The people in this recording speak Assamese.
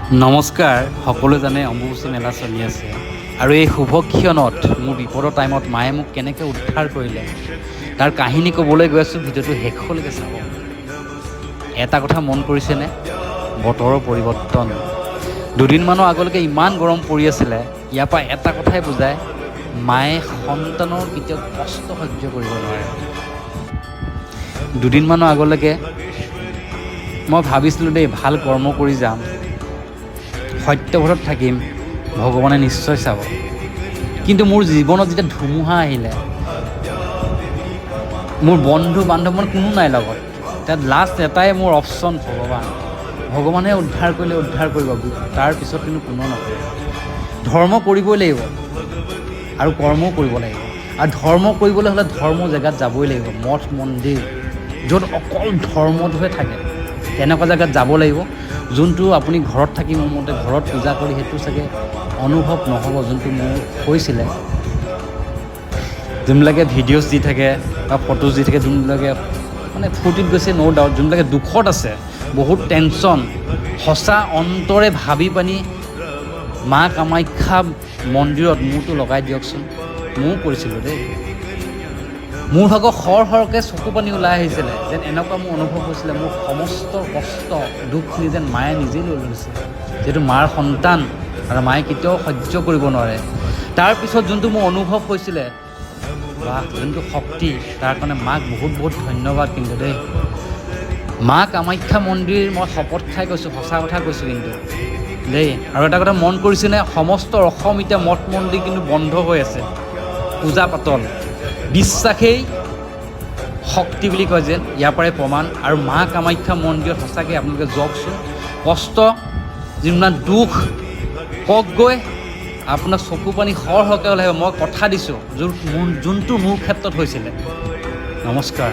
নমস্কাৰ। সকলোৱে জানে অম্বুবাচী মেলা চলি আছে আৰু এই শুভ ক্ষণত মোৰ বিপদৰ টাইমত মায়ে মোক কেনেকৈ উদ্ধাৰ কৰিলে তাৰ কাহিনী ক'বলৈ গৈ আছোঁ। ভিডিঅ'টো শেষলৈকে চাব। এটা কথা মন কৰিছেনে? বতৰৰ পৰিৱৰ্তন। দুদিনমানৰ আগলৈকে ইমান গৰম পৰি আছিলে। ইয়াৰ পৰা এটা কথাই বুজায়, মায়ে সন্তানৰ কেতিয়াও কষ্ট সহ্য কৰিব নোৱাৰে। দুদিনমানৰ আগলৈকে মই ভাবিছিলোঁ দেই, ভাল কৰ্ম কৰি যাম, সত্যপথত থাকিম, ভগৱানে নিশ্চয় চাব। কিন্তু মোৰ জীৱনত যেতিয়া ধুমুহা আহিলে, মোৰ বন্ধু বান্ধৱ মানে কোনো নাই লগত, তাত লাষ্ট এটাই মোৰ অপশ্যন ভগৱানে উদ্ধাৰ কৰিলে উদ্ধাৰ কৰিব, তাৰপিছত কিন্তু কোনো নকৰে। ধৰ্ম কৰিবই লাগিব আৰু কৰ্মও কৰিব লাগিব। আৰু ধৰ্ম কৰিবলৈ হ'লে ধৰ্ম জেগাত যাবই লাগিব। মঠ মন্দিৰ য'ত অকল ধৰ্মটোহে থাকে, তেনেকুৱা জেগাত যাব লাগিব। যোনটো আপুনি ঘৰত থাকি, মোৰ মতে ঘৰত পূজা কৰি সেইটো চাগে অনুভৱ নহ'ব, যোনটো মোৰ হৈছিলে। যোনবিলাকে ভিডিঅ'জ দি থাকে বা ফটোজ দি থাকে, যোনবিলাকে মানে ফূৰ্তিত গৈছে, ন' ডাউট। যোনবিলাকে দুখত আছে, বহুত টেনশ্যন, সঁচা অন্তৰে ভাবি পানি মা কামাখ্যা মন্দিৰত মূৰটো লগাই দিয়কচোন। ময়ো কৰিছিলোঁ দেই। মোৰ ভাগৰ সৰহকৈ চকু পানী ওলাই আহিছিলে, যেন এনেকুৱা মোৰ অনুভৱ হৈছিলে, মোৰ সমস্ত কষ্ট দুখখিনি যেন মায়ে নিজেই লৈ লৈছে। যিহেতু মাৰ সন্তান আৰু মায়ে কেতিয়াও সহ্য কৰিব নোৱাৰে। তাৰপিছত যোনটো মোৰ অনুভৱ হৈছিলে, বা যোনটো শক্তি, তাৰ কাৰণে মাক বহুত বহুত ধন্যবাদ কিন্তু দেই। মা কামাখ্যা মন্দিৰ মই শপত খাই কৈছোঁ, সঁচা কথা কৈছোঁ কিন্তু দেই। আৰু এটা কথা মন কৰিছেনে, সমস্ত অসম এতিয়া মঠ মন্দিৰ কিন্তু বন্ধ হৈ আছে। পূজা পাতল, বিশ্বাসেই শক্তি বুলি কয় যেন ইয়াৰ পৰাই প্ৰমাণ। আৰু মা কামাখ্যা মন্দিৰত সঁচাকৈ আপোনালোকে যাওকচোন। কষ্ট, যিমান দুখ কওক গৈ, আপোনাৰ চকু পানী সৰহকৈ ওলাই আহিব। মই কথা দিছোঁ, যোনটো মোৰ ক্ষেত্ৰত হৈছিলে। নমস্কাৰ।